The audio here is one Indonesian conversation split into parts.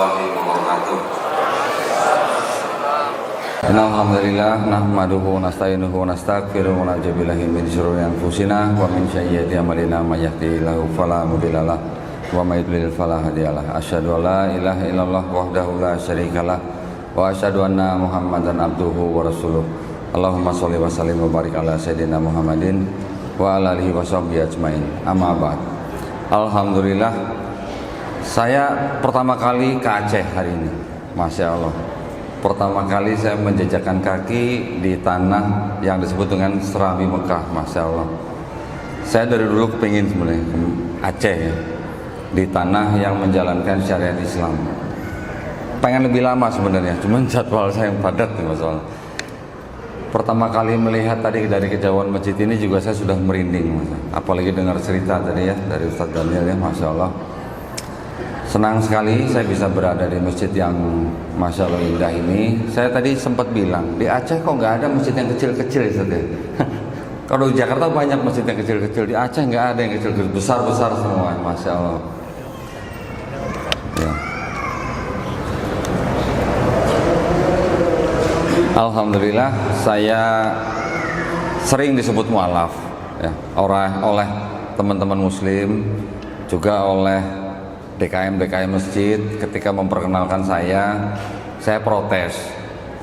warahmatullahi wabarakatuh. Alhamdulillah nahmaduhu wa nasta'inuhu wa nastaghfiruhu wa na'udzu billahi min syururi anfusina wa min sayyiati a'malina may yahdihillahu fala mudhillalah wa may yudlil fala hadiyalah. Asyhadu an la ilaha illallah wahdahu la syarikalah wa asyhadu anna Muhammadan abduhu wa rasuluh. Allahumma sholli wa sallim wa barik ala sayyidina Muhammadin wa ala alihi wa sahbihi ajmain. Amma ba'd. Alhamdulillah, saya pertama kali ke Aceh hari ini. Masya Allah, pertama kali saya menjejakkan kaki di tanah yang disebut dengan Serabi Mekah. Masya Allah, saya dari dulu kepingin sebenarnya ke Aceh ya, di tanah yang menjalankan syariat Islam. Pengen lebih lama sebenarnya, cuman jadwal saya yang padat nih Mas Allah. Pertama kali melihat tadi dari kejauhan masjid ini juga saya sudah merinding, Mas. Apalagi dengar cerita tadi ya dari Ustadz Daniel ya, Masya Allah. Senang sekali saya bisa berada di masjid yang Masya Allah indah ini. Saya tadi sempat bilang, di Aceh kok nggak ada masjid yang kecil-kecil ya. Kalau di Jakarta banyak masjid yang kecil-kecil, di Aceh nggak ada yang kecil-kecil, besar-besar semua, Masya Allah ya. Alhamdulillah, saya sering disebut mualaf ya, oleh teman-teman muslim, juga oleh DKM masjid. Ketika memperkenalkan saya protes,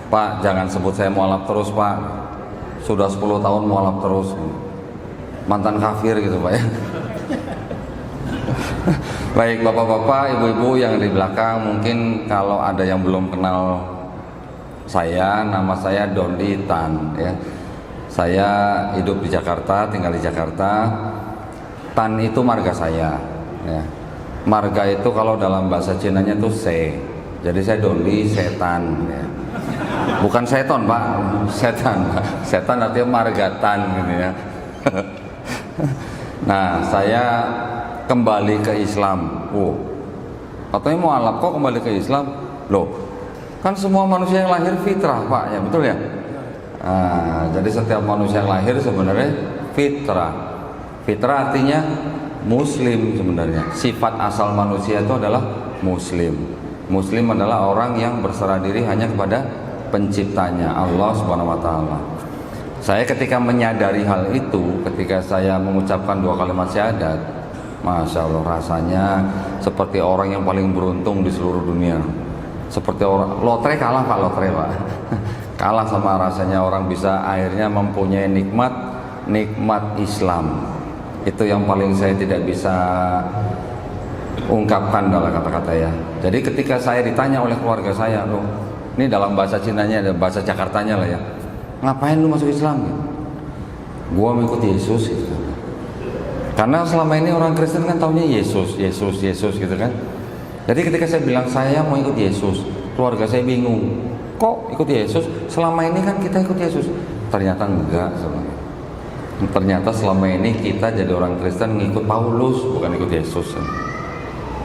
Pak jangan sebut saya mualaf terus Pak, sudah 10 tahun mualaf terus, mantan kafir gitu Pak ya. Baik bapak-bapak, ibu-ibu yang di belakang, mungkin kalau ada yang belum kenal saya, nama saya Dondi Tan ya. Saya hidup di Jakarta, tinggal di Jakarta. Tan itu marga saya ya. Marga itu kalau dalam bahasa Cinanya tuh se. Jadi saya Dondi Setan ya. Bukan seton Pak, setan. Setan artinya marga Tan gitu ya. Nah, saya kembali ke Islam. Katanya mualaf kok kembali ke Islam? Loh, kan semua manusia yang lahir fitrah Pak ya, betul ya? Nah, jadi setiap manusia yang lahir sebenarnya fitrah. Fitrah artinya muslim sebenarnya. Sifat asal manusia itu adalah muslim. Muslim adalah orang yang berserah diri hanya kepada penciptanya, Allah Subhanahu wa taala. Saya ketika menyadari hal itu, ketika saya mengucapkan 2 kalimat syahadat, Masya Allah, rasanya seperti orang yang paling beruntung di seluruh dunia. Seperti orang lotre kalah Pak, lotre Pak. Kalah sama rasanya orang bisa akhirnya mempunyai nikmat Islam. Itu yang paling saya tidak bisa ungkapkan dalam kata-kata ya. Jadi ketika saya ditanya oleh keluarga saya, loh, ini dalam bahasa Cinanya, ada bahasa Jakartanya lah ya, ngapain lu masuk Islam? Gua mengikuti Yesus gitu. Karena selama ini orang Kristen kan taunya Yesus gitu kan. Jadi ketika saya bilang saya mau ikut Yesus, keluarga saya bingung. Kok ikut Yesus? Selama ini kan kita ikut Yesus. Ternyata enggak sebenarnya. Ternyata selama ini kita jadi orang Kristen ngikut Paulus, bukan ikut Yesus.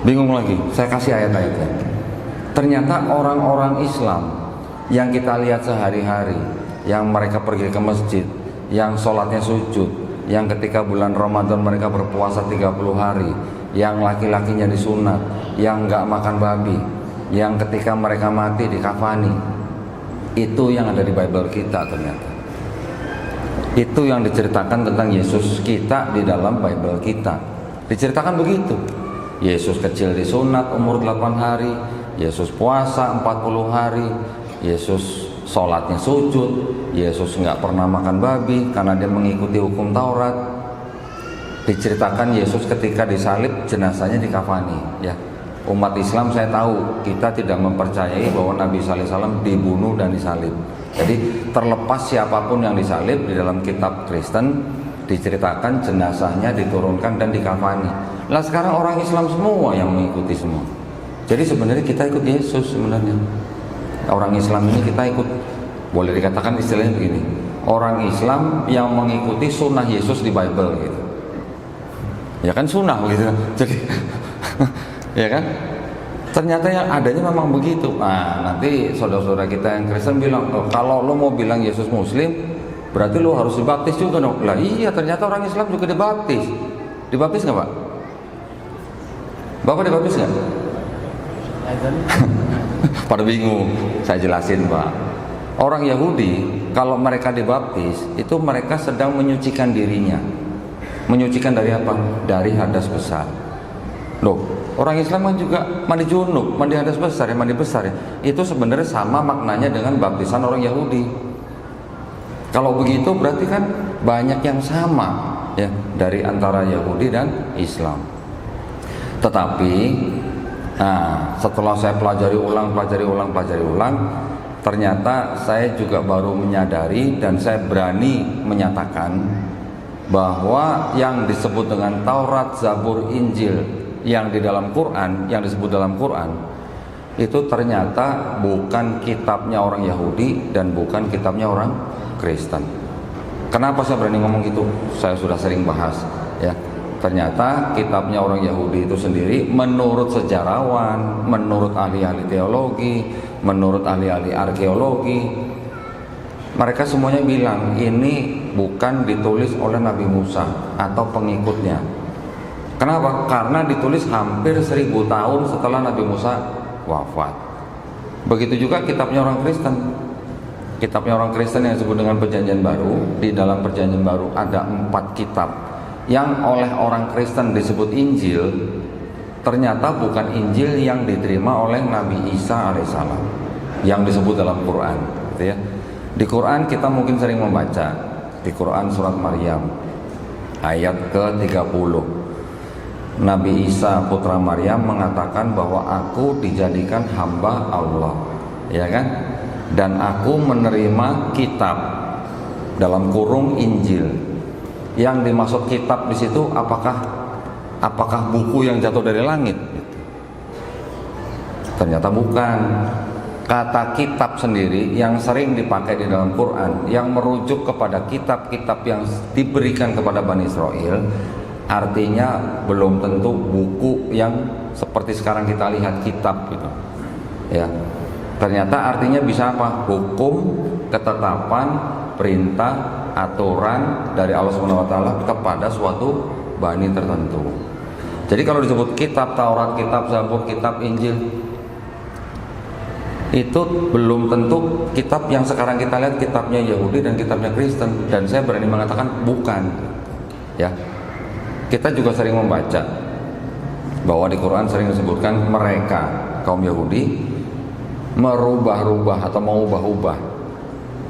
Bingung lagi, saya kasih ayat-ayatnya. Ternyata orang-orang Islam yang kita lihat sehari-hari, yang mereka pergi ke masjid, yang sholatnya sujud, yang ketika bulan Ramadan mereka berpuasa 30 hari, yang laki-lakinya disunat, yang nggak makan babi, yang ketika mereka mati dikafani. Itu yang ada di Bible kita ternyata. Itu yang diceritakan tentang Yesus kita di dalam Bible kita. Diceritakan begitu. Yesus kecil disunat umur 8 hari, Yesus puasa 40 hari, Yesus sholatnya sujud, Yesus nggak pernah makan babi karena dia mengikuti hukum Taurat. Diceritakan Yesus ketika disalib jenazahnya dikafani ya. Umat Islam saya tahu kita tidak mempercayai bahwa Nabi sallallahu alaihi wasallam dibunuh dan disalib. Jadi terlepas siapapun yang disalib, di dalam kitab Kristen diceritakan jenazahnya diturunkan dan dikafani. Lah sekarang orang Islam semua yang mengikuti semua. Jadi sebenarnya kita ikut Yesus sebenarnya. Orang Islam ini kita ikut, boleh dikatakan istilahnya begini, orang Islam yang mengikuti sunnah Yesus di Bible gitu. Ya kan sunnah gitu. Jadi ya kan? Ternyata yang adanya memang begitu. Nah, nanti saudara-saudara kita yang Kristen bilang, oh, kalau lo mau bilang Yesus Muslim, berarti lo harus dibaptis juga dong. Lah iya, ternyata orang Islam juga dibaptis. Dibaptis nggak Pak? Bapak dibaptis nggak? Pada bingung, saya jelasin Pak. Orang Yahudi kalau mereka dibaptis itu mereka sedang menyucikan dirinya. Menyucikan dari apa? Dari hadas besar. Loh, orang Islam kan juga mandi junub, mandi hadas besar ya, mandi besar ya. Itu sebenarnya sama maknanya dengan baptisan orang Yahudi. Kalau begitu berarti kan banyak yang sama ya dari antara Yahudi dan Islam. Tetapi nah, setelah saya pelajari ulang, ternyata saya juga baru menyadari dan saya berani menyatakan bahwa yang disebut dengan Taurat, Zabur, Injil yang di dalam Quran, yang disebut dalam Quran itu ternyata bukan kitabnya orang Yahudi dan bukan kitabnya orang Kristen. Kenapa saya berani ngomong gitu? Saya sudah sering bahas ya. Ternyata kitabnya orang Yahudi itu sendiri menurut sejarawan, menurut ahli-ahli teologi, menurut ahli-ahli arkeologi, mereka semuanya bilang ini bukan ditulis oleh Nabi Musa atau pengikutnya. Kenapa? Karena ditulis hampir 1000 tahun setelah Nabi Musa wafat. Begitu juga kitabnya orang Kristen. Kitabnya orang Kristen yang disebut dengan Perjanjian Baru, di dalam Perjanjian Baru ada 4 kitab yang oleh orang Kristen disebut Injil, ternyata bukan Injil yang diterima oleh Nabi Isa alaihissalam yang disebut dalam Quran gitu ya. Di Quran kita mungkin sering membaca di Quran surat Maryam ayat ke-30, Nabi Isa putra Maryam mengatakan bahwa aku dijadikan hamba Allah, ya kan? Dan aku menerima kitab dalam kurung Injil. Yang dimaksud kitab di situ apakah buku yang jatuh dari langit? Ternyata bukan. Kata kitab sendiri yang sering dipakai di dalam Quran, yang merujuk kepada kitab-kitab yang diberikan kepada Bani Israel, artinya belum tentu buku yang seperti sekarang kita lihat kitab gitu. Ya. Ternyata artinya bisa apa? Hukum, ketetapan, perintah, aturan dari Allah Subhanahu wa taala kepada suatu bani tertentu. Jadi kalau disebut kitab Taurat, kitab Zabur, kitab Injil, itu belum tentu kitab yang sekarang kita lihat kitabnya Yahudi dan kitabnya Kristen, dan saya berani mengatakan bukan. Ya. Kita juga sering membaca bahwa di Quran sering disebutkan mereka kaum Yahudi merubah-rubah atau mengubah-ubah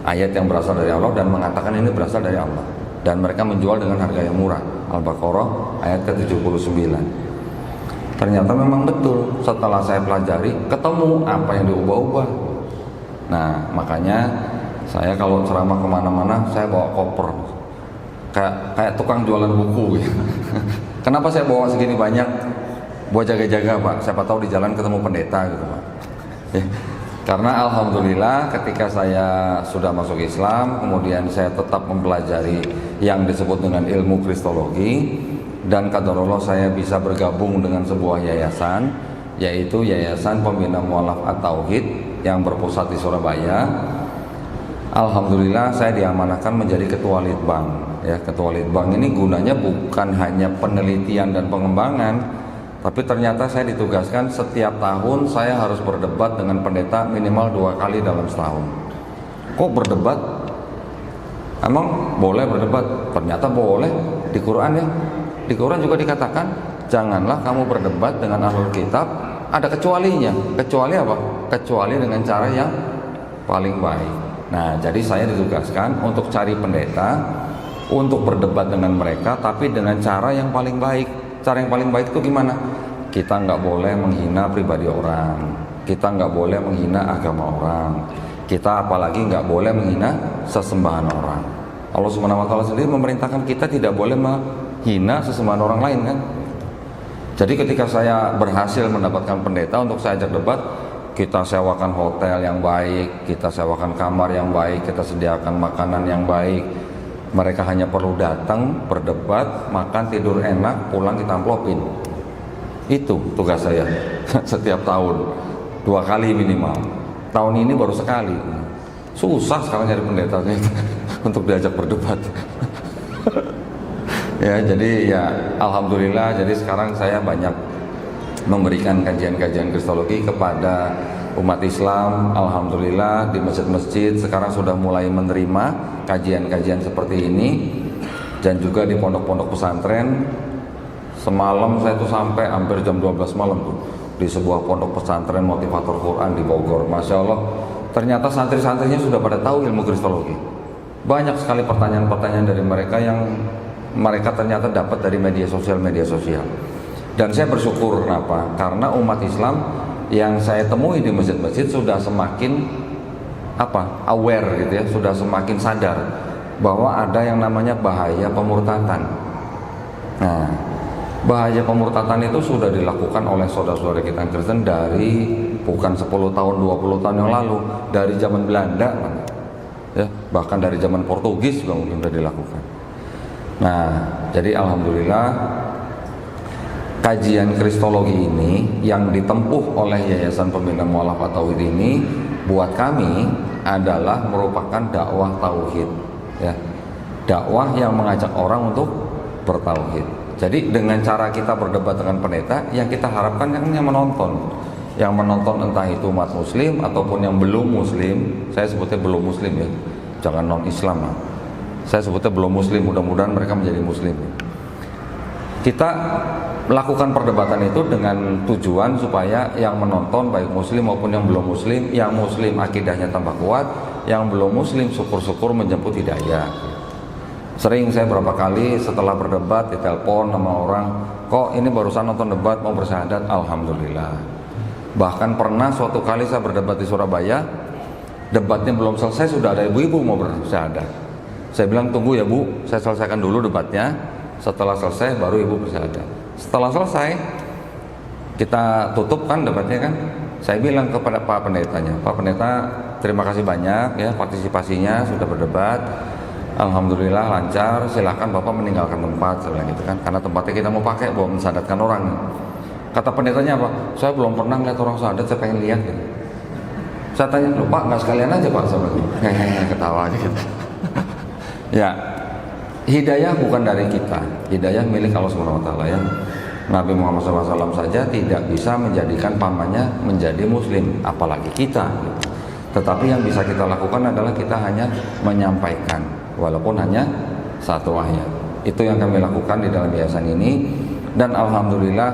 ayat yang berasal dari Allah dan mengatakan ini berasal dari Allah, dan mereka menjual dengan harga yang murah. Al-Baqarah ayat ke-79. Ternyata memang betul, setelah saya pelajari ketemu apa yang diubah-ubah. Nah makanya saya kalau ceramah kemana-mana saya bawa koper kayak tukang jualan buku gitu. Kenapa saya bawa segini banyak? Buat jaga-jaga Pak, siapa tahu di jalan ketemu pendeta gitu Pak ya. Karena alhamdulillah ketika saya sudah masuk Islam, kemudian saya tetap mempelajari yang disebut dengan ilmu kristologi, dan qadarullah saya bisa bergabung dengan sebuah yayasan, yaitu Yayasan Pembina Mu'allaf At-Tauhid yang berpusat di Surabaya. Alhamdulillah saya diamanahkan menjadi ketua Litbang. Ya, ketua Litbang ini gunanya bukan hanya penelitian dan pengembangan, tapi ternyata saya ditugaskan setiap tahun saya harus berdebat dengan pendeta minimal 2 kali dalam setahun. Kok berdebat? Emang boleh berdebat? Ternyata boleh di Quran ya. Di Quran juga dikatakan janganlah kamu berdebat dengan ahlul kitab, ada kecualinya. Kecuali apa? Kecuali dengan cara yang paling baik. Nah, jadi saya ditugaskan untuk cari pendeta, untuk berdebat dengan mereka, tapi dengan cara yang paling baik. Cara yang paling baik itu gimana? Kita nggak boleh menghina pribadi orang, kita nggak boleh menghina agama orang, kita apalagi nggak boleh menghina sesembahan orang. Allah Subhanahu wa taala sendiri memerintahkan kita tidak boleh menghina sesembahan orang lain kan. Jadi ketika saya berhasil mendapatkan pendeta untuk saya ajak debat, kita sewakan hotel yang baik, kita sewakan kamar yang baik, kita sediakan makanan yang baik. Mereka hanya perlu datang, berdebat, makan, tidur enak, pulang kita amplopin. Itu tugas saya setiap tahun 2 kali minimal. Tahun ini baru sekali. Susah sekarang nyari pendeta untuk diajak berdebat. Ya, jadi ya alhamdulillah, jadi sekarang saya banyak memberikan kajian-kajian kristologi kepada umat Islam. Alhamdulillah di masjid-masjid sekarang sudah mulai menerima kajian-kajian seperti ini, dan juga di pondok-pondok pesantren. Semalam saya tuh sampai hampir jam 12 malam tuh di sebuah pondok pesantren motivator Quran di Bogor. Masya Allah, ternyata santri-santrinya sudah pada tahu ilmu kristologi. Banyak sekali pertanyaan-pertanyaan dari mereka yang mereka ternyata dapat dari media sosial. Dan saya bersyukur, kenapa? Karena umat Islam yang saya temui di masjid-masjid sudah semakin aware gitu ya, sudah semakin sadar bahwa ada yang namanya bahaya pemurtatan. Nah, bahaya pemurtatan itu sudah dilakukan oleh saudara-saudara kita Kristen dari bukan 10 tahun, 20 tahun yang lalu, dari zaman Belanda ya, bahkan dari zaman Portugis juga mungkin sudah dilakukan. Nah, jadi alhamdulillah kajian kristologi ini yang ditempuh oleh Yayasan Pembina Mu'alafah Tauhid ini buat kami adalah merupakan dakwah tauhid ya. Dakwah yang mengajak orang untuk bertauhid. Jadi dengan cara kita berdebat dengan pendeta, yang kita harapkan yang menonton. Yang menonton entah itu umat muslim ataupun yang belum muslim. Saya sebutnya belum muslim ya, jangan non-Islam lah. Saya sebutnya belum muslim, mudah-mudahan mereka menjadi muslim. Kita melakukan perdebatan itu dengan tujuan supaya yang menonton baik muslim maupun yang belum muslim, yang muslim akidahnya tambah kuat, yang belum muslim syukur-syukur menjemput hidayah. Sering saya berapa kali setelah berdebat ditelepon sama orang, kok ini barusan nonton debat mau bersyahadat, alhamdulillah. Bahkan pernah suatu kali saya berdebat di Surabaya, debatnya belum selesai sudah ada ibu-ibu mau bersyahadat. Saya bilang tunggu ya Bu, saya selesaikan dulu debatnya. Setelah selesai baru ibu bersyahadat. Setelah selesai kita tutup kan debatnya kan. Saya bilang kepada Pak Pendetanya, Pak Pendeta terima kasih banyak ya partisipasinya, sudah berdebat. Alhamdulillah lancar, silakan Bapak meninggalkan tempat, saya bilang gitu kan. Karena tempatnya kita mau pakai buat mensyahadatkan orang. Kata pendetanya apa? Saya belum pernah lihat orang syahadat, saya pengen lihat gitu. Saya tanya, "Loh Pak, nggak sekalian aja Pak?" Saya bilang, ketawa aja gitu. Ya, hidayah bukan dari kita, hidayah milik Allah Subhanahu Wa Taala ya. Nabi Muhammad SAW saja tidak bisa menjadikan pamannya menjadi muslim, apalagi kita. Tetapi yang bisa kita lakukan adalah kita hanya menyampaikan, walaupun hanya satu ayat. Itu yang kami lakukan di dalam yayasan ini, dan alhamdulillah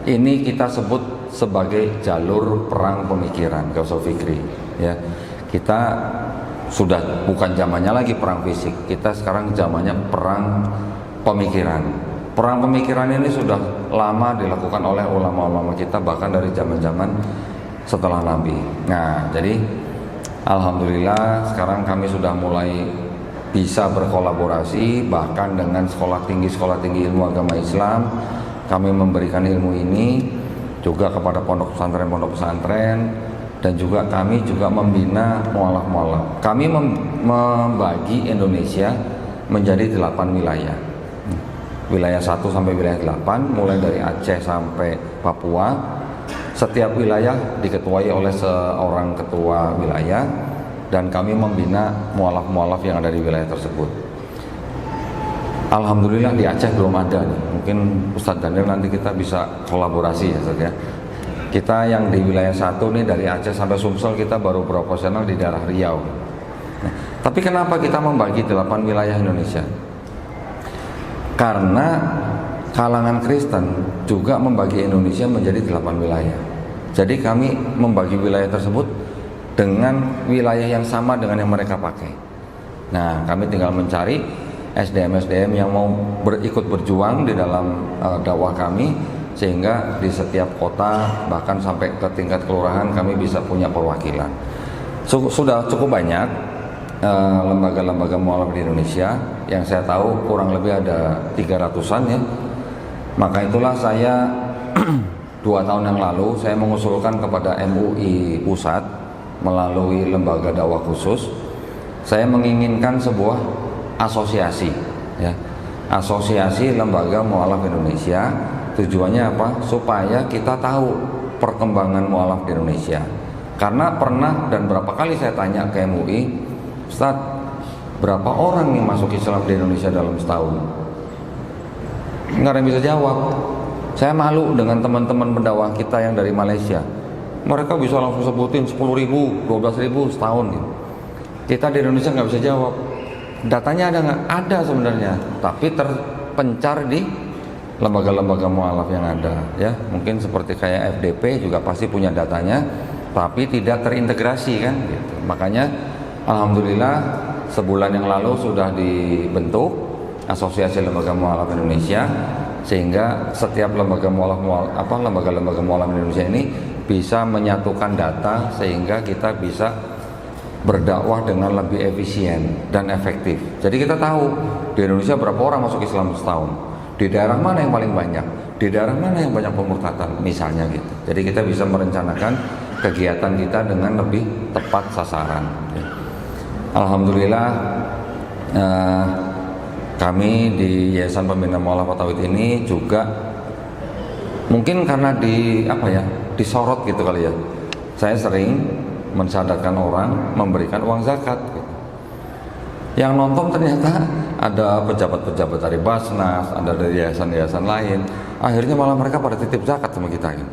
ini kita sebut sebagai jalur perang pemikiran, Gausul Fikri. Ya, kita sudah bukan zamannya lagi perang fisik, kita sekarang zamannya perang pemikiran. Perang pemikiran ini sudah lama dilakukan oleh ulama-ulama kita, bahkan dari zaman-zaman setelah Nabi. Nah, jadi alhamdulillah sekarang kami sudah mulai bisa berkolaborasi bahkan dengan sekolah tinggi ilmu agama Islam. Kami memberikan ilmu ini juga kepada pondok pesantren, dan juga kami juga membina mu'alaf. Kami membagi Indonesia menjadi 8 wilayah. Wilayah 1 sampai wilayah 8, mulai dari Aceh sampai Papua. Setiap wilayah diketuai oleh seorang ketua wilayah, dan kami membina mu'alaf yang ada di wilayah tersebut. Alhamdulillah di Aceh belum ada nih. Mungkin Ustadz Daniel nanti kita bisa kolaborasi ya Ustadz ya. Kita yang di wilayah 1 nih dari Aceh sampai Sumsel kita baru beroperasional di daerah Riau. Nah, tapi kenapa kita membagi 8 wilayah Indonesia? Karena kalangan Kristen juga membagi Indonesia menjadi 8 wilayah. Jadi kami membagi wilayah tersebut dengan wilayah yang sama dengan yang mereka pakai. Nah, kami tinggal mencari SDM yang mau ikut berjuang di dalam dakwah kami, sehingga di setiap kota bahkan sampai ke tingkat kelurahan kami bisa punya perwakilan. Sudah cukup banyak lembaga-lembaga mu'alaf di Indonesia, yang saya tahu kurang lebih ada 300-an ya. Maka itulah saya 2 tahun yang lalu saya mengusulkan kepada MUI Pusat melalui lembaga dakwah khusus, saya menginginkan sebuah asosiasi ya, asosiasi lembaga mu'alaf Indonesia. Tujuannya apa? Supaya kita tahu perkembangan mu'alaf di Indonesia. Karena pernah dan berapa kali saya tanya ke MUI, Ustaz, berapa orang yang masuk Islam di Indonesia dalam setahun? Nggak ada yang bisa jawab. Saya malu dengan teman-teman pendakwah kita yang dari Malaysia. Mereka bisa langsung sebutin 10.000, 12.000 setahun gitu. Kita di Indonesia nggak bisa jawab. Datanya ada nggak? Ada sebenarnya, tapi terpencar di lembaga-lembaga mualaf yang ada, ya. Mungkin seperti kayak FDP juga pasti punya datanya, tapi tidak terintegrasi kan. Gitu. Makanya, alhamdulillah sebulan yang lalu sudah dibentuk Asosiasi Lembaga Mualaf Indonesia, sehingga setiap lembaga lembaga-lembaga mualaf Indonesia ini bisa menyatukan data sehingga kita bisa berdakwah dengan lebih efisien dan efektif. Jadi kita tahu di Indonesia berapa orang masuk Islam setahun, di daerah mana yang paling banyak, di daerah mana yang banyak pemurtadan misalnya gitu. Jadi kita bisa merencanakan kegiatan kita dengan lebih tepat sasaran. Alhamdulillah kami di Yayasan Pembina Mualaf Tauhid ini juga mungkin karena disorot gitu kali ya. Saya sering mensadarkan orang memberikan uang zakat gitu. Yang nonton ternyata ada pejabat-pejabat dari Basnas, ada dari yayasan-yayasan lain. Akhirnya malah mereka pada titip zakat sama kita gitu.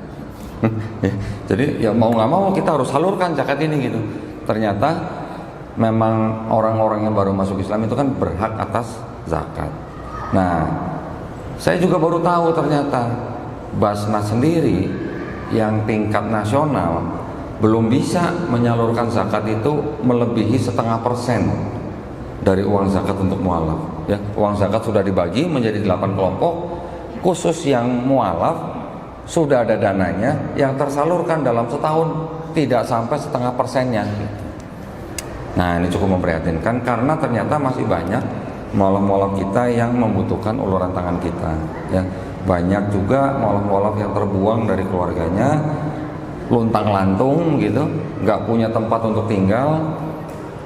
Jadi ya mau nggak mau kita harus salurkan zakat ini gitu. Ternyata memang orang-orang yang baru masuk Islam itu kan berhak atas zakat. Nah, saya juga baru tahu ternyata Basnas sendiri yang tingkat nasional belum bisa menyalurkan zakat itu melebihi 0,5% dari uang zakat untuk mualaf. Ya, uang zakat sudah dibagi menjadi 8 kelompok, khusus yang mualaf sudah ada dananya yang tersalurkan dalam setahun tidak sampai 0,5%-nya. Nah, ini cukup memprihatinkan karena ternyata masih banyak mualaf-mualaf kita yang membutuhkan uluran tangan kita. Ya, banyak juga mualaf-mualaf yang terbuang dari keluarganya, luntang-lantung gitu, nggak punya tempat untuk tinggal,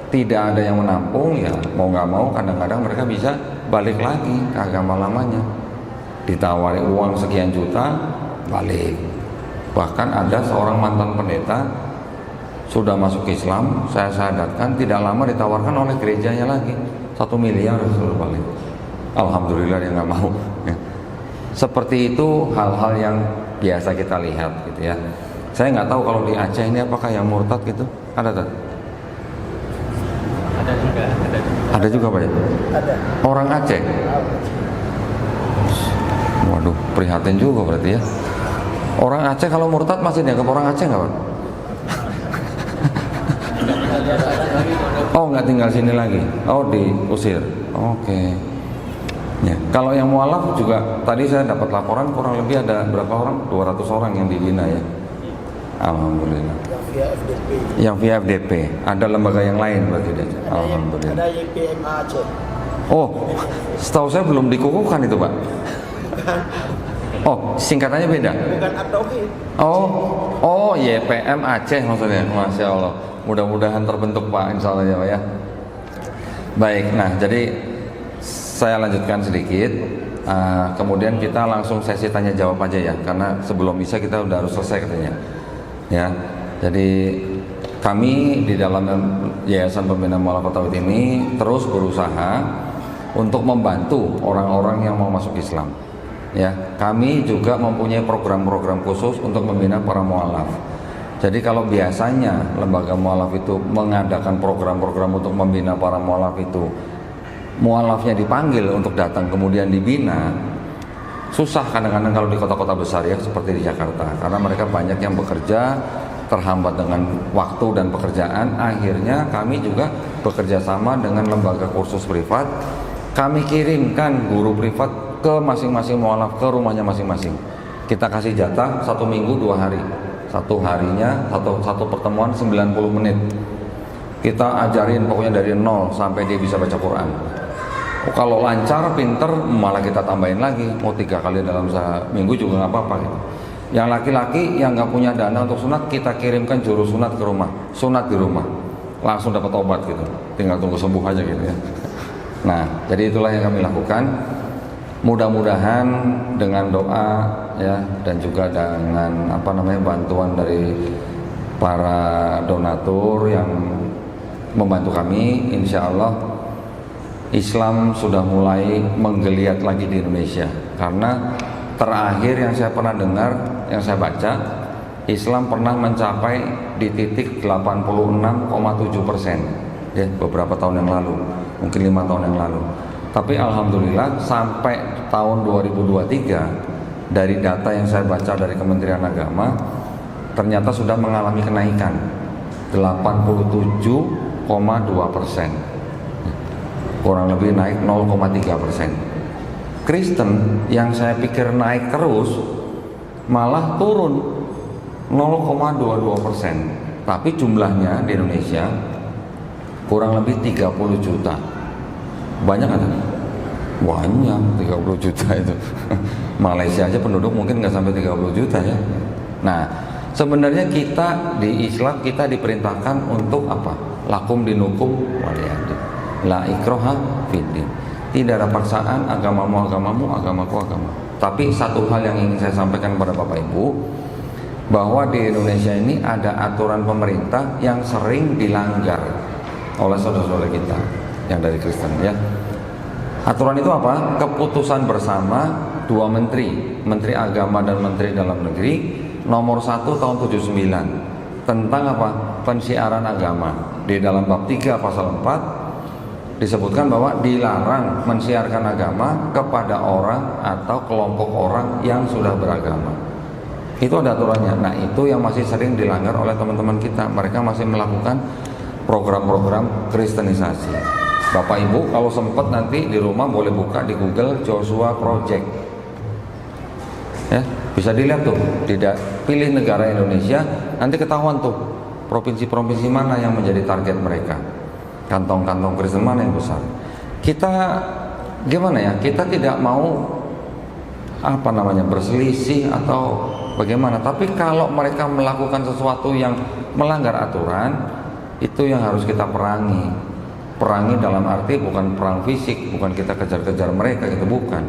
tidak ada yang menampung, ya mau nggak mau kadang-kadang mereka bisa balik lagi ke agama lamanya. Ditawari uang sekian juta, balik. Bahkan ada seorang mantan pendeta sudah masuk Islam, saya syahadatkan, tidak lama ditawarkan oleh gerejanya lagi 1 miliar suruh balik. Alhamdulillah dia nggak mau. Ya. Seperti itu hal-hal yang biasa kita lihat gitu ya. Saya nggak tahu kalau di Aceh ini apakah yang murtad gitu, ada tak? Ada juga Pak ya? Ada. Orang Aceh? Waduh, prihatin juga berarti ya. Orang Aceh kalau murtad masih dianggap orang Aceh nggak Pak? Oh, nggak tinggal sini lagi. Oh, diusir. Oke. Ya. Kalau yang mualaf juga tadi saya dapat laporan kurang lebih ada berapa orang? 200 orang yang dibina ya. Alhamdulillah. Yang via FDP. Yang via FDP. Ada lembaga yang lain berarti dia. Alhamdulillah. Ada YPMA Aceh. Oh, setahu saya belum dikukuhkan itu Pak. Oh, singkatannya beda. Bukan At-Tauhid. Oh, YPM Aceh maksudnya. Masya Allah. Mudah-mudahan terbentuk Pak, insya Allah ya Pak ya. Baik, nah jadi saya lanjutkan sedikit. Kemudian kita langsung sesi tanya jawab aja ya, karena sebelum bisa kita udah harus selesai katanya. Ya, jadi kami di dalam Yayasan Pembina Mualaf Tauhid ini terus berusaha untuk membantu orang-orang yang mau masuk Islam. Ya, kami juga mempunyai program-program khusus untuk membina para mualaf. Jadi kalau biasanya lembaga mualaf itu mengadakan program-program untuk membina para mualaf itu, mualafnya dipanggil untuk datang kemudian dibina, susah kadang-kadang kalau di kota-kota besar ya seperti di Jakarta, karena mereka banyak yang bekerja, terhambat dengan waktu dan pekerjaan. Akhirnya kami juga bekerja sama dengan lembaga kursus privat, kami kirimkan guru privat ke masing-masing mualaf, ke rumahnya masing-masing. Kita kasih jatah 1 minggu 2 hari, satu harinya satu pertemuan 90 menit. Kita ajarin pokoknya dari nol sampai dia bisa baca Quran. Kalau lancar, pinter, malah kita tambahin lagi. Mau 3 kali dalam seminggu juga nggak apa-apa gitu. Yang laki-laki yang nggak punya dana untuk sunat, kita kirimkan juru sunat ke rumah, sunat di rumah, langsung dapat obat gitu. Tinggal tunggu sembuh aja gitu ya. Nah, jadi itulah yang kami lakukan. Mudah-mudahan dengan doa ya dan juga dengan bantuan dari para donatur yang membantu kami, insya Allah Islam sudah mulai menggeliat lagi di Indonesia, karena terakhir yang saya pernah dengar, yang saya baca, Islam pernah mencapai di titik 86,7%, ya, beberapa tahun yang lalu, mungkin 5 tahun yang lalu. Tapi alhamdulillah sampai tahun 2023 dari data yang saya baca dari Kementerian Agama ternyata sudah mengalami kenaikan 87,2%, kurang lebih naik 0,3%. Kristen yang saya pikir naik terus malah turun 0,22%, tapi jumlahnya di Indonesia kurang lebih 30 juta. Banyak nggak? Banyak, 30 juta itu. Malaysia aja penduduk mungkin nggak sampai 30 juta ya. Nah, sebenarnya kita di Islam kita diperintahkan untuk apa? Lakum dinukum waliyadin, la ikraha fiddin. Tidak ada paksaan, agamamu agamamu, agamaku agama. Tapi satu hal yang ingin saya sampaikan kepada Bapak Ibu, bahwa di Indonesia ini ada aturan pemerintah yang sering dilanggar oleh saudara-saudara kita yang dari Kristen, ya. Aturan itu apa? Keputusan bersama dua menteri, Menteri Agama dan Menteri Dalam Negeri, nomor 1 tahun 79 tentang apa? Pensiaran agama. Di dalam bab 3 pasal 4 disebutkan bahwa dilarang mensiarkan agama kepada orang atau kelompok orang yang sudah beragama. Itu ada aturannya. Nah, itu yang masih sering dilanggar oleh teman-teman kita. Mereka masih melakukan program-program kristenisasi. Bapak Ibu kalau sempat nanti di rumah boleh buka di Google Joshua Project, ya, bisa dilihat tuh. Tidak pilih negara Indonesia, nanti ketahuan tuh provinsi-provinsi mana yang menjadi target mereka, kantong-kantong Kristen mana yang besar. Kita gimana ya? Kita tidak mau berselisih atau bagaimana. Tapi kalau mereka melakukan sesuatu yang melanggar aturan, itu yang harus kita perangi. Perangi dalam arti bukan perang fisik, bukan kita kejar-kejar mereka, itu bukan.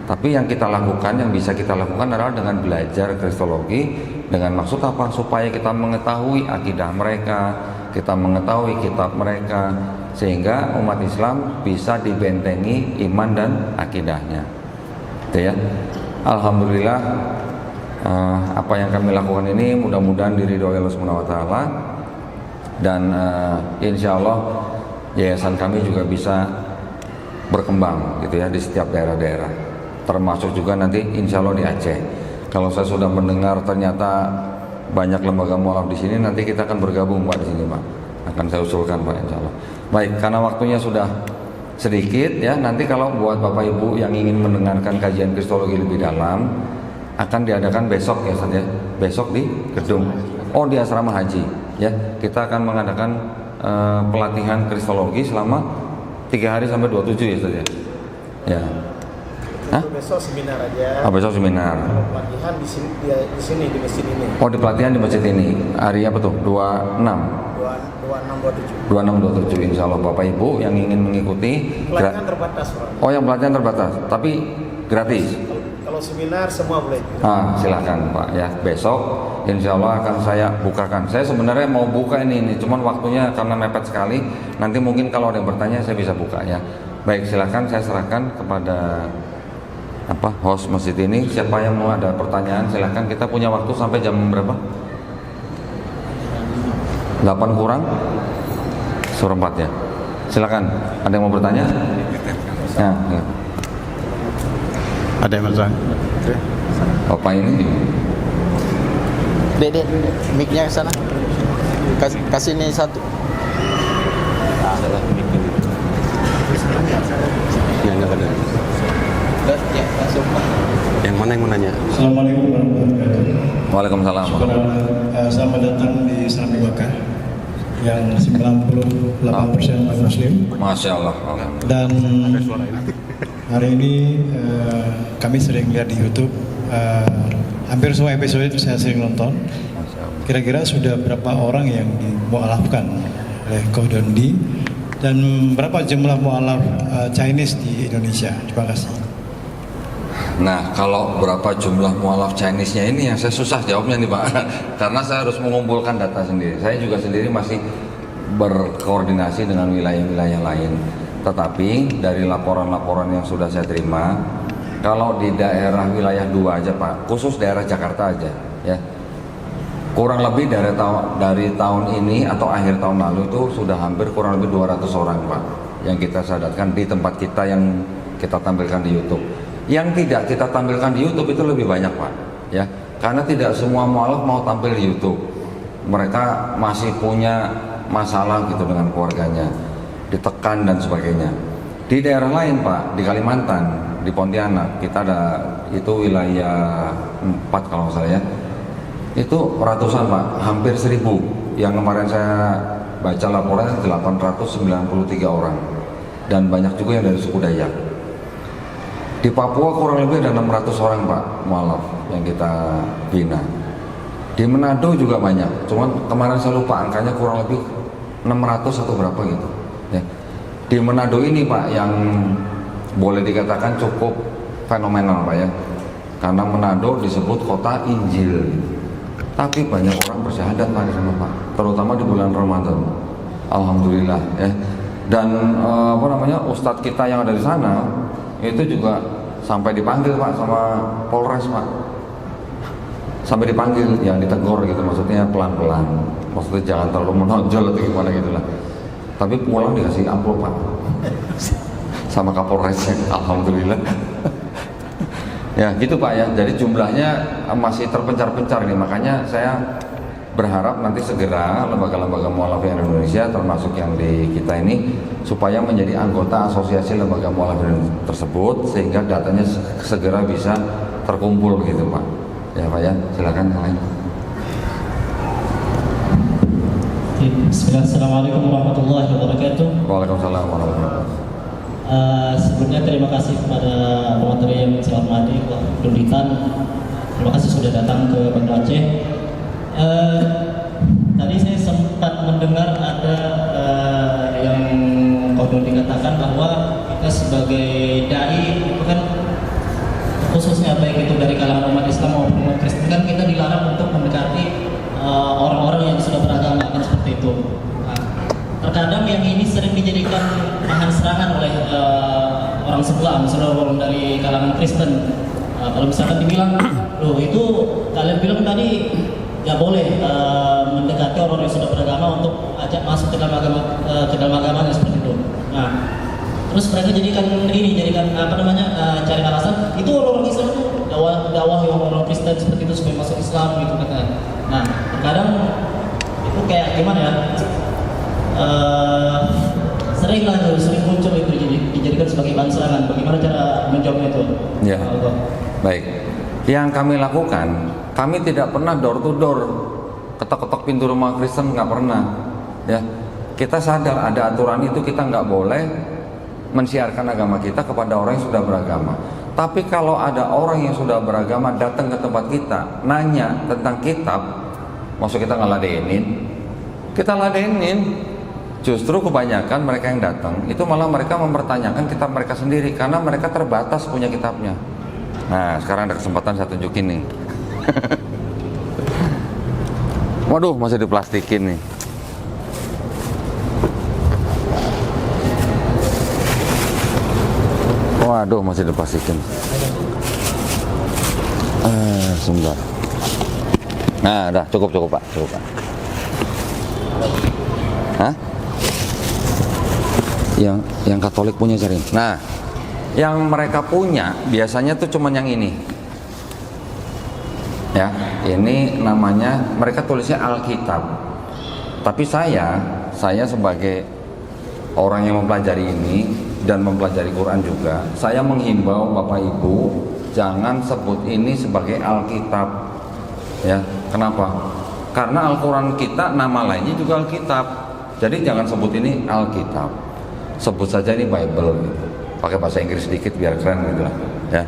Tapi yang kita lakukan, yang bisa kita lakukan adalah dengan belajar Kristologi. Dengan maksud apa? Supaya kita mengetahui akidah mereka, kita mengetahui kitab mereka, sehingga umat Islam bisa dibentengi iman dan akidahnya. Itu ya. Alhamdulillah, apa yang kami lakukan ini mudah-mudahan diridhoi Allah Subhanahu wa taala, dan insya Allah yayasan kami juga bisa berkembang gitu ya di setiap daerah-daerah, termasuk juga nanti insya Allah di Aceh. Kalau saya sudah mendengar ternyata banyak lembaga mualaf di sini, nanti kita akan bergabung Pak di sini Pak, akan saya usulkan Pak insya Allah. Baik, karena waktunya sudah sedikit ya, nanti kalau buat Bapak Ibu yang ingin mendengarkan kajian Kristologi lebih dalam akan diadakan besok ya Ustaz ya, besok di gedung di asrama haji ya. Kita akan mengadakan pelatihan Kristologi selama 3 hari sampai 27 ya Ustaz ya. Ya. Hah? Besok seminar aja. Besok seminar. Kalau pelatihan di sini di masjid ini. Di pelatihan di masjid ini. Hari apa tuh? 26. 26 27 insya Allah Bapak Ibu yang ingin mengikuti. Pelatihan terbatas Pak. Yang pelatihan terbatas, tapi gratis. Kalau seminar semua boleh. Silakan Pak ya. Besok insya Allah akan saya bukakan. Saya sebenarnya mau buka ini cuman waktunya karena mepet sekali. Nanti mungkin kalau ada yang bertanya saya bisa buka ya. Baik, silakan saya serahkan kepada host masjid ini. Siapa yang mau ada pertanyaan silakan. Kita punya waktu sampai jam berapa? 8 kurang 1/4 ya. Silakan. Ada yang mau bertanya? Ya. Ada yang bertanya? Bapak ini. Dek, mic-nya ke sana. Kasih ini satu. Yang enggak ada. Ya, langsung. Yang mana yang mau nanya? Assalamualaikum warahmatullahi wabarakatuh. Waalaikumsalam. Selamat datang di Islami Makkah yang 98% umat Muslim. Masya Allah. Dan hari ini kami sering lihat di YouTube, hampir semua episode itu saya sering nonton. Kira-kira sudah berapa orang yang dimualafkan oleh Qaudondi dan berapa jumlah mualaf Chinese di Indonesia? Terima kasih. Nah, kalau berapa jumlah mualaf Chinese-nya ini yang saya susah jawabnya nih Pak, karena saya harus mengumpulkan data sendiri. Saya juga sendiri masih berkoordinasi dengan wilayah-wilayah lain. Tetapi dari laporan-laporan yang sudah saya terima, kalau di daerah wilayah 2 aja Pak, khusus daerah Jakarta aja ya, kurang lebih dari tahun ini atau akhir tahun lalu itu sudah hampir kurang lebih 200 orang Pak yang kita sadarkan di tempat kita yang kita tampilkan di YouTube. Yang tidak kita tampilkan di YouTube itu lebih banyak Pak ya, karena tidak semua mualaf mau tampil di YouTube. Mereka masih punya masalah gitu dengan keluarganya, ditekan dan sebagainya. Di daerah lain Pak, di Kalimantan, di Pontianak, kita ada itu wilayah 4 kalau nggak salah ya, itu ratusan Pak, hampir 1000. Yang kemarin saya baca laporannya 893 orang, dan banyak juga yang dari suku Dayak. Di Papua kurang lebih ada 600 orang Pak mualaf yang kita bina. Di Manado juga banyak, cuman kemarin saya lupa angkanya, kurang lebih 600 atau berapa gitu ya. Di Manado ini Pak yang boleh dikatakan cukup fenomenal Pak ya, karena Manado disebut kota Injil, tapi banyak orang bersyahadat Pak di sana Pak, terutama di bulan Ramadan. Alhamdulillah ya. Dan ustadz kita yang ada di sana itu juga sampai dipanggil Pak sama Polres Pak, sampai dipanggil ya, ditegur gitu, maksudnya pelan-pelan, maksudnya jangan terlalu menonjol atau gimana gitulah. Tapi pulang dikasih amplop Pak sama Kapolresnya, alhamdulillah. Ya gitu Pak ya, jadi jumlahnya masih terpencar-pencar nih, makanya saya berharap nanti segera lembaga-lembaga mualaf yang ada di Indonesia, termasuk yang di kita ini, supaya menjadi anggota asosiasi lembaga mualaf tersebut, sehingga datanya segera bisa terkumpul gitu Pak. Ya Pak ya, silakan yang lain. Bismillah, Assalamualaikum warahmatullahi wabarakatuh. Waalaikumsalam warahmatullahi wabarakatuh. Sebelumnya terima kasih kepada pemateri yang saya hormati, Pak Dulitan. Terima kasih sudah datang ke Banda Aceh. Tadi saya sempat mendengar ada yang Kodul dikatakan bahwa kita sebagai dai itu kan, khususnya baik itu dari kalangan umat Islam maupun umat Kristen, kan kita dilarang untuk mendekati orang-orang yang sudah beragama, kan seperti itu. Nah, terkadang yang ini sering dijadikan bahan serangan oleh orang sebelah, misalnya orang dari kalangan Kristen. Kalau misalkan dibilang, loh itu kalian bilang tadi nggak boleh mendekati orang yang sudah beragama untuk ajak masuk ke dalam agamanya seperti itu. Nah, terus mereka jadikan cari alasan itu orang Islam itu dakwah yang orang Kristen seperti itu supaya masuk Islam gitu katanya. Nah, terkadang itu kayak gimana ya? Sering muncul itu dijadikan sebagai bahan serangan. Bagaimana cara menjawabnya itu? Ya. Baik. Yang kami lakukan, kami tidak pernah door to door, ketok-ketok pintu rumah Kristen, nggak pernah. Ya, kita sadar ada aturan itu, kita nggak boleh mensiarkan agama kita kepada orang yang sudah beragama. Tapi kalau ada orang yang sudah beragama datang ke tempat kita, nanya tentang kitab, maksud kita nggak ladenin, kita ladenin. Justru kebanyakan mereka yang datang itu malah mereka mempertanyakan kitab mereka sendiri, karena mereka terbatas punya kitabnya. Nah, sekarang ada kesempatan saya tunjukin nih. Waduh, masih diplastikin nih. Waduh, masih diplastikin. Sebentar. Nah, udah cukup Pak, cukup Pak. Hah? Yang Katolik punya cari. Nah, yang mereka punya biasanya tuh cuman yang ini. Ya, ini namanya, mereka tulisnya Alkitab. Tapi saya sebagai orang yang mempelajari ini dan mempelajari Quran juga, saya menghimbau Bapak Ibu jangan sebut ini sebagai Alkitab. Ya, kenapa? Karena Al-Quran kita nama lainnya juga Alkitab. Jadi jangan sebut ini Alkitab, sebut saja ini Bible gitu. Pakai bahasa Inggris sedikit biar keren gitu lah ya.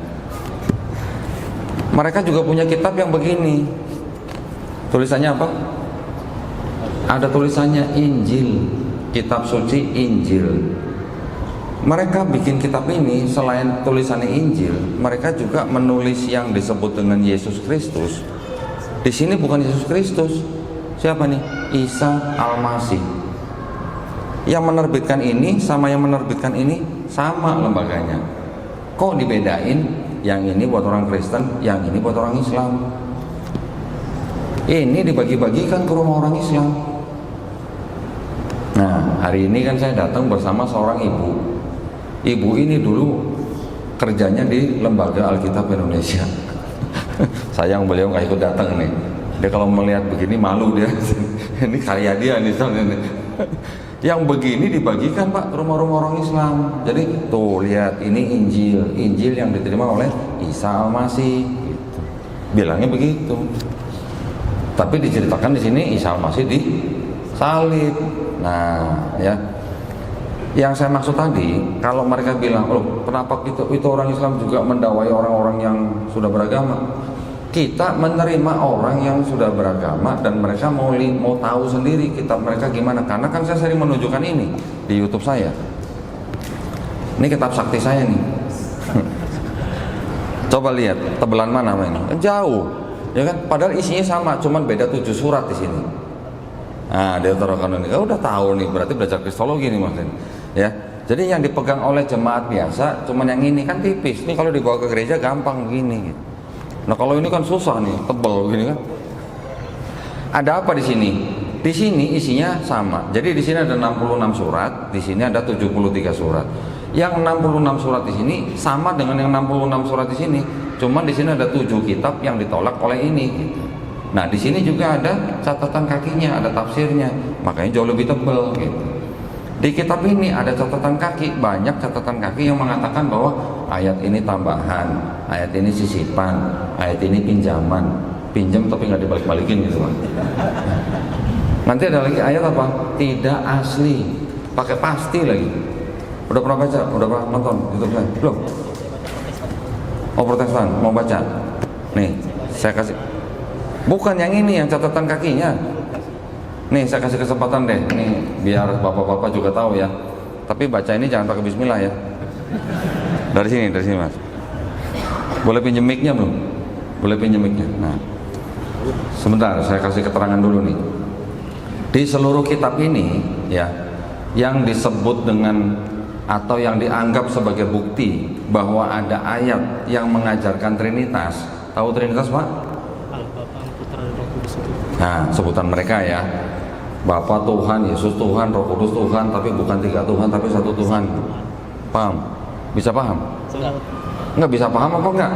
Mereka juga punya kitab yang begini, tulisannya apa? Ada tulisannya Injil, kitab suci Injil. Mereka bikin kitab ini, selain tulisannya Injil, mereka juga menulis yang disebut dengan Yesus Kristus. Di sini bukan Yesus Kristus, siapa nih? Isa Al-Masih. Yang menerbitkan ini sama yang menerbitkan ini sama lembaganya. Kok dibedain? yang ini buat orang Kristen, yang ini buat orang Islam. Ini dibagi-bagikan ke rumah orang Islam. Nah, hari ini kan saya datang bersama seorang ibu. Ibu ini dulu kerjanya di Lembaga Alkitab Indonesia. Sayang beliau nggak ikut datang nih. Dia kalau melihat begini malu dia. Ini karya dia nih soalnya nih. Yang begini dibagikan Pak ke rumah-rumah orang Islam. Jadi tuh lihat ini Injil yang diterima oleh Isa Al-Masih. Gitu. Bilangnya begitu. Tapi diceritakan di sini Isa Al-Masih disalib. Nah, ya. Yang saya maksud tadi, kalau mereka bilang, "Loh, kenapa itu orang Islam juga mendakwai orang-orang yang sudah beragama?" Kita menerima orang yang sudah beragama dan mereka mau tahu sendiri kitab mereka gimana. Karena kan saya sering menunjukkan ini di YouTube saya. Ini kitab sakti saya nih. Coba lihat tebelan mana ini? Jauh. Ya kan, padahal isinya sama, cuman beda 7 surat di sini. Nah, Deuterokanonika udah tahu nih, berarti belajar kristologi nih maksudnya. Ya, jadi yang dipegang oleh jemaat biasa, cuman yang ini kan tipis. Ini kalau dibawa ke gereja gampang gini. Nah, kalau ini kan susah nih, tebel gini kan. Ada apa di sini? Di sini isinya sama. Jadi di sini ada 66 surat, di sini ada 73 surat. Yang 66 surat di sini sama dengan yang 66 surat di sini. Cuman di sini ada 7 kitab yang ditolak oleh ini gitu. Nah, di sini juga ada catatan kakinya, ada tafsirnya. Makanya jauh lebih tebal gitu. Di kitab ini ada catatan kaki, banyak catatan kaki yang mengatakan bahwa ayat ini tambahan, ayat ini sisipan, ayat ini pinjaman. Pinjam tapi nggak dibalik-balikin gitu Pak. Nanti ada lagi ayat apa? Tidak asli, pakai pasti lagi. Udah pernah baca? Udah pernah nonton YouTube saya? Belum? Oh, Protestan, mau baca? Nih, saya kasih. Bukan yang ini, yang catatan kakinya. Nih, saya kasih kesempatan deh. Nih, biar bapak-bapak juga tahu ya. Tapi baca ini jangan pakai bismillah ya. Dari sini Mas. Boleh pinjem mic-nya belum? Boleh pinjem mic-nya. Nah, sebentar, saya kasih keterangan dulu nih. Di seluruh kitab ini, ya, yang disebut dengan atau yang dianggap sebagai bukti bahwa ada ayat yang mengajarkan Trinitas. Tahu Trinitas, Pak? Nah, sebutan mereka ya. Bapa Tuhan, Yesus Tuhan, Roh Kudus Tuhan, tapi bukan 3 Tuhan, tapi 1 Tuhan. Paham? Bisa paham? Enggak bisa paham apa enggak?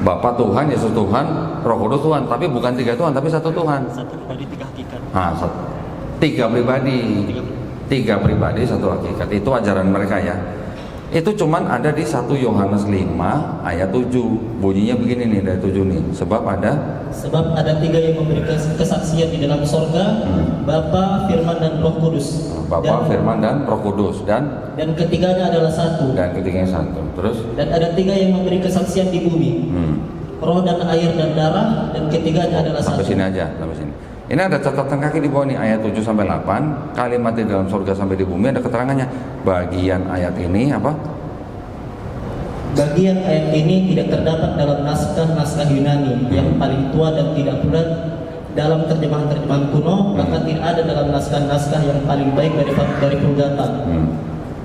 Bapa Tuhan, Yesus Tuhan, Roh Kudus Tuhan, tapi bukan 3 Tuhan, tapi 1 Tuhan. 1 pribadi 3 hakikat. Nah, 3 pribadi. 3 pribadi 1 hakikat. Itu ajaran mereka ya. Itu cuman ada di 1 Yohanes 5 ayat 7. Bunyinya begini nih dari 7 nih. Sebab ada 3 yang memberi kesaksian di dalam sorga, Bapa, Firman dan Roh Kudus. Bapa, Firman dan Roh Kudus dan ketiganya adalah 1. Dan ketiganya 1. Terus? Dan ada 3 yang memberi kesaksian di bumi. Roh dan air dan darah, dan ketiganya adalah 1. Sampai sini aja, sampai sini. Ini ada catatan kaki di bawah nih, ayat 7 sampai 8, kalimat di dalam surga sampai di bumi, ada keterangannya. Bagian ayat ini apa? Bagian ayat ini tidak terdapat dalam naskah-naskah Yunani yang paling tua dan tidak pula dalam terjemahan-terjemahan kuno, bahkan tidak ada dalam naskah-naskah yang paling baik dari Vulgata.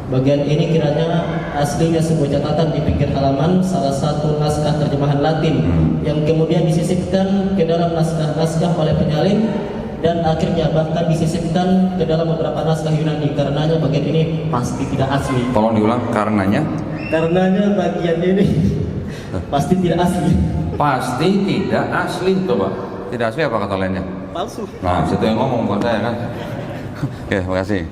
Bagian ini kiranya aslinya sebuah catatan di pinggir halaman salah satu naskah terjemahan Latin yang kemudian disisipkan ke dalam naskah-naskah oleh penyalin dan akhirnya bahkan disisipkan ke dalam beberapa naskah Yunani. Karenanya bagian ini pasti tidak asli. Tolong diulang, karenanya Bagian ini pasti tidak asli. Pasti tidak asli, coba. Tidak asli apa kata lainnya? Palsu. Nah, situ yang ngomong bukan saya kan. Oke, makasih.